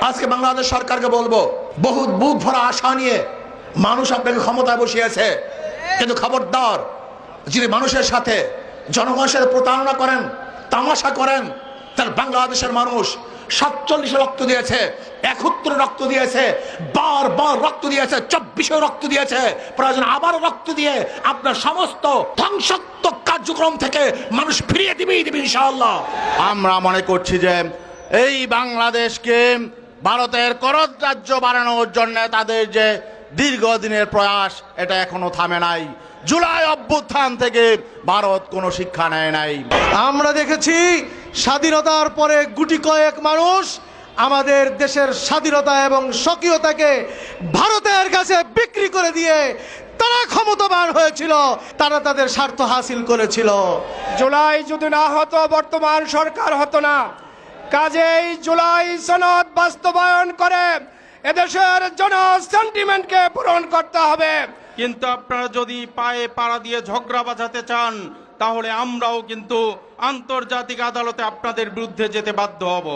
আজকে বাংলাদেশ সরকারকে বলবো, বহুত বুক ভরা আশা নিয়ে মানুষ আপনাকে ক্ষমতায় বসিয়েছে, কিন্তু খবরদার, যিনি মানুষের সাথে জনগণের সাথে প্রতারণা করেন, তামাশা করেন, তার বাংলাদেশের মানুষ 47 রক্ত দিয়েছে, 71 রক্ত দিয়েছে, বারবার রক্ত দিয়েছে, 24 রক্ত দিয়েছে, প্রয়োজন আবারও রক্ত দিয়ে আপনার সমস্ত ধ্বংসাত্মক কার্যক্রম থেকে মানুষ ফিরিয়ে দিবেই দিবে ইনশাআল্লাহ। আমরা মনে করছি যে এই বাংলাদেশকে ভারতের করদ রাজ্য বানানোর জন্য তাদের যে দীর্ঘদিনের প্রয়াস, এটা এখনো থামে নাই। জুলাই অভ্যুত্থান থেকে ভারত কোনো শিক্ষা নেয় নাই। আমরা দেখেছি স্বাধীনতার পরে গুটি কয়েক মানুষ আমাদের দেশের স্বাধীনতা এবং স্বকীয়তাকে ভারতের কাছে বিক্রি করে দিয়ে তারা ক্ষমতাবান হয়েছিল, তারা তাদের স্বার্থ হাসিল করেছিল। জুলাই যদি না হতো বর্তমান সরকার হতো না। কাজেই জুলাই সনদ বাস্তবায়ন করে এদেশের জন সেন্টিমেন্টকে পূরণ করতে হবে। কিন্তু আপনারা যদি পায়ে পাড়া দিয়ে ঝগড়া বাঁধাতে চান, তাহলে আমরাও কিন্তু আন্তর্জাতিক আদালতে আপনাদের বিরুদ্ধে যেতে বাধ্য হব।